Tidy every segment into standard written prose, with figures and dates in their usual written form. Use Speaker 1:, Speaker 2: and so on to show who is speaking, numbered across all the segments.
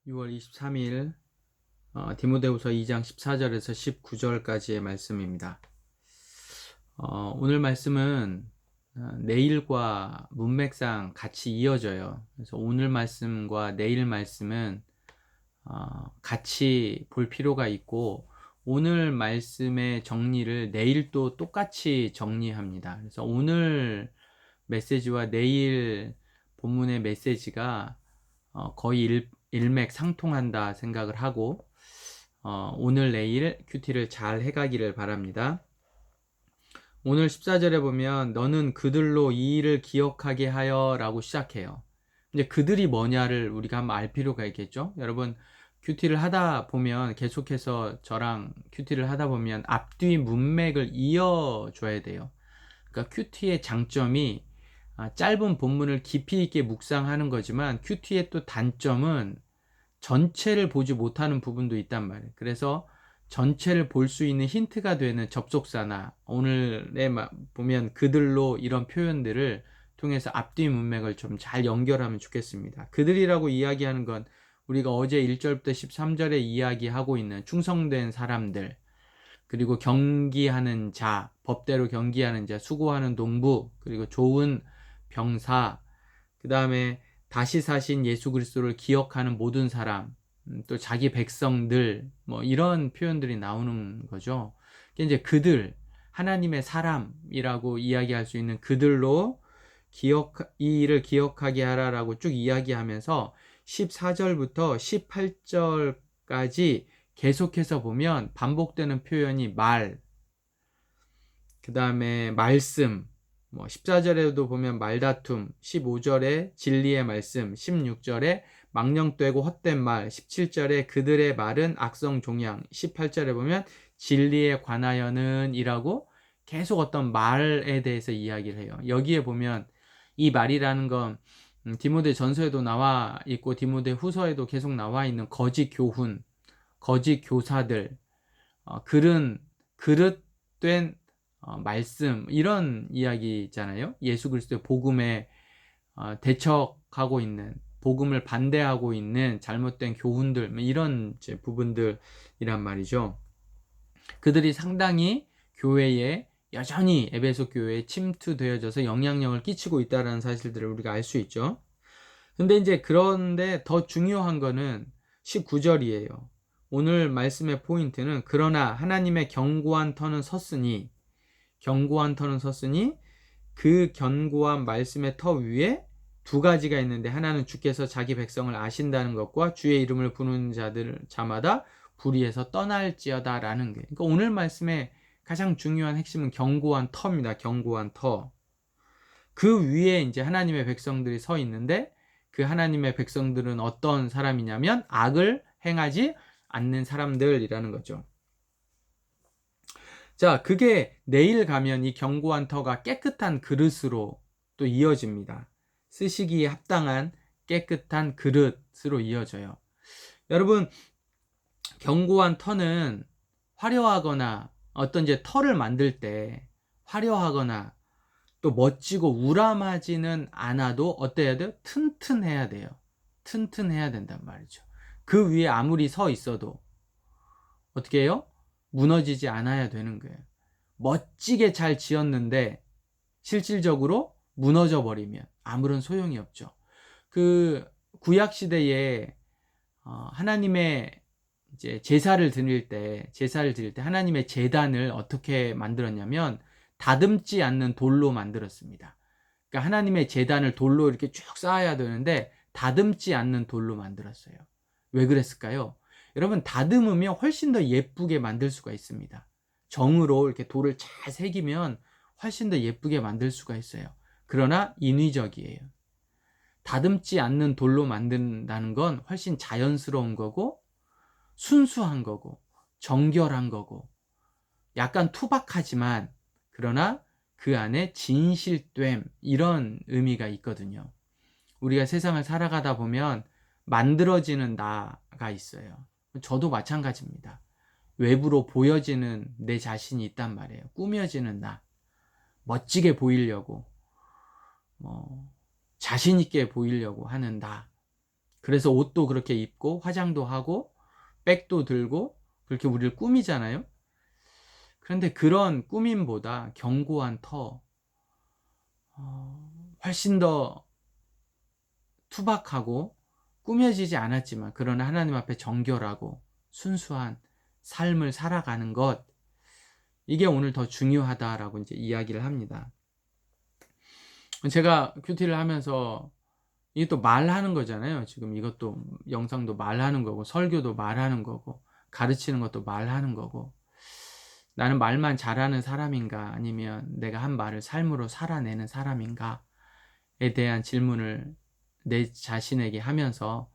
Speaker 1: 6월 23일 디모데후서 2장 14절에서 19절까지의 말씀입니다. 오늘 말씀은 내일과 문맥상 같이 이어져요. 그래서 오늘 말씀과 내일 말씀은 같이 볼 필요가 있고, 오늘 말씀의 정리를 내일 또 똑같이 정리합니다. 그래서 오늘 메시지와 내일 본문의 메시지가 거의 일맥상통한다 생각을 하고, 오늘 내일 큐티를 잘 해가기를 바랍니다. 오늘 14절에 보면 너는 그들로 이 일을 기억하게 하여 라고 시작해요. 이제 그들이 뭐냐를 우리가 한번 알 필요가 있겠죠. 여러분, 큐티를 하다 보면, 계속해서 저랑 큐티를 하다 보면 앞뒤 문맥을 이어줘야 돼요. 그러니까 큐티의 장점이 짧은 본문을 깊이 있게 묵상하는 거지만, 큐티의 또 단점은 전체를 보지 못하는 부분도 있단 말이에요. 그래서 전체를 볼 수 있는 힌트가 되는 접속사나, 오늘에 보면 그들로, 이런 표현들을 통해서 앞뒤 문맥을 좀 잘 연결하면 좋겠습니다. 그들이라고 이야기하는 건 우리가 어제 1절부터 13절에 이야기하고 있는 충성된 사람들, 그리고 경기하는 자, 법대로 경기하는 자, 수고하는 농부, 그리고 좋은 병사, 그 다음에 다시 사신 예수 그리스도를 기억하는 모든 사람, 또 자기 백성들, 뭐 이런 표현들이 나오는 거죠. 이제 그들, 하나님의 사람이라고 이야기할 수 있는 그들로 이 일을 기억하게 하라라고 쭉 이야기하면서 14절부터 18절까지 계속해서 보면 반복되는 표현이 그 다음에 말씀, 14절에도 보면 말다툼, 15절에 진리의 말씀, 16절에 망령되고 헛된 말, 17절에 그들의 말은 악성 종양, 18절에 보면 진리에 관하여는 이라고 계속 어떤 말에 대해서 이야기를 해요. 여기에 보면 이 말이라는 건 디모데 전서에도 나와 있고 디모데 후서에도 계속 나와 있는 거짓 교훈, 거짓 교사들, 그릇된 말씀, 이런 이야기 있잖아요. 예수 그리스도의 복음에 대척하고 있는, 복음을 반대하고 있는 잘못된 교훈들, 이런 부분들이란 말이죠. 그들이 상당히 교회에, 여전히 에베소 교회에 침투되어져서 영향력을 끼치고 있다는 사실들을 우리가 알 수 있죠. 그런데 더 중요한 거는 19절이에요. 오늘 말씀의 포인트는 그러나 하나님의 견고한 터는 섰으니, 그 견고한 말씀의 터 위에 두 가지가 있는데, 하나는 주께서 자기 백성을 아신다는 것과 주의 이름을 부르는 자마다 불의에서 떠날지어다 라는 게, 그러니까 오늘 말씀의 가장 중요한 핵심은 견고한 터입니다. 견고한 터. 그 위에 이제 하나님의 백성들이 서 있는데, 그 하나님의 백성들은 어떤 사람이냐면 악을 행하지 않는 사람들이라는 거죠. 자, 그게 내일 가면 이 견고한 터가 깨끗한 그릇으로 또 이어집니다. 쓰시기에 합당한 깨끗한 그릇으로 이어져요. 여러분, 견고한 터는 화려하거나, 어떤 이제 터를 만들 때 화려하거나 또 멋지고 우람하지는 않아도 어때야 돼요? 튼튼해야 돼요. 튼튼해야 된단 말이죠. 그 위에 아무리 서 있어도 어떻게 해요? 무너지지 않아야 되는 거예요. 멋지게 잘 지었는데 실질적으로 무너져 버리면 아무런 소용이 없죠. 그 구약 시대에 하나님의 이제 제사를 드릴 때 하나님의 제단을 어떻게 만들었냐면 다듬지 않는 돌로 만들었습니다. 그러니까 하나님의 제단을 돌로 이렇게 쭉 쌓아야 되는데 다듬지 않는 돌로 만들었어요. 왜 그랬을까요? 여러분, 다듬으면 훨씬 더 예쁘게 만들 수가 있습니다. 정으로 이렇게 돌을 잘 새기면 훨씬 더 예쁘게 만들 수가 있어요. 그러나 인위적이에요. 다듬지 않는 돌로 만든다는 건 훨씬 자연스러운 거고, 순수한 거고, 정결한 거고, 약간 투박하지만 그러나 그 안에 진실됨, 이런 의미가 있거든요. 우리가 세상을 살아가다 보면 만들어지는 나가 있어요. 저도 마찬가지입니다. 외부로 보여지는 내 자신이 있단 말이에요. 꾸며지는 나, 멋지게 보이려고, 자신 있게 보이려고 하는 나, 그래서 옷도 그렇게 입고 화장도 하고 백도 들고 그렇게 우리를 꾸미잖아요. 그런데 그런 꾸밈보다 견고한 터, 훨씬 더 투박하고 꾸며지지 않았지만 그러나 하나님 앞에 정결하고 순수한 삶을 살아가는 것, 이게 오늘 더 중요하다라고 이제 이야기를 합니다. 제가 큐티를 하면서 이게 또 말하는 거잖아요. 지금 이것도 영상도 말하는 거고 설교도 말하는 거고 가르치는 것도 말하는 거고, 나는 말만 잘하는 사람인가 아니면 내가 한 말을 삶으로 살아내는 사람인가에 대한 질문을 내 자신에게 하면서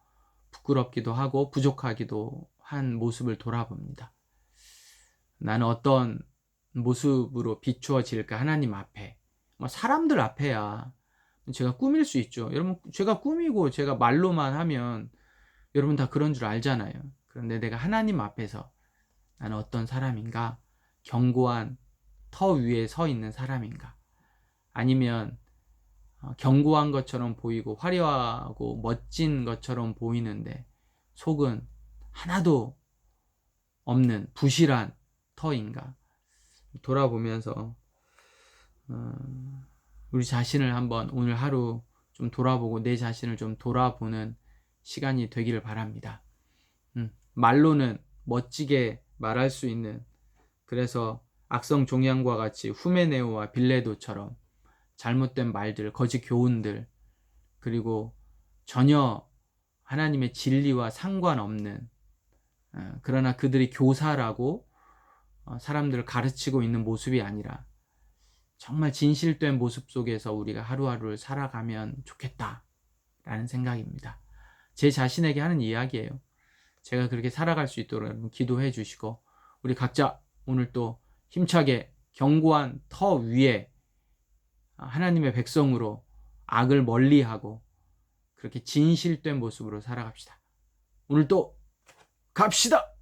Speaker 1: 부끄럽기도 하고 부족하기도 한 모습을 돌아봅니다. 나는 어떤 모습으로 비추어질까 하나님 앞에. 사람들 앞에야 제가 꾸밀 수 있죠. 여러분, 제가 꾸미고 제가 말로만 하면 여러분 다 그런 줄 알잖아요. 그런데 내가 하나님 앞에서 나는 어떤 사람인가? 견고한 터 위에 서 있는 사람인가? 아니면 견고한 것처럼 보이고 화려하고 멋진 것처럼 보이는데 속은 하나도 없는 부실한 터인가? 돌아보면서 우리 자신을 한번 오늘 하루 좀 돌아보고 내 자신을 좀 돌아보는 시간이 되기를 바랍니다. 말로는 멋지게 말할 수 있는, 그래서 악성 종양과 같이 후메네오와 빌레도처럼 잘못된 말들, 거짓 교훈들, 그리고 전혀 하나님의 진리와 상관없는, 그러나 그들이 교사라고 사람들을 가르치고 있는 모습이 아니라 정말 진실된 모습 속에서 우리가 하루하루를 살아가면 좋겠다라는 생각입니다. 제 자신에게 하는 이야기예요. 제가 그렇게 살아갈 수 있도록 여러분 기도해 주시고, 우리 각자 오늘 또 힘차게 견고한 터 위에 하나님의 백성으로 악을 멀리하고 그렇게 진실된 모습으로 살아갑시다. 오늘 또 갑시다!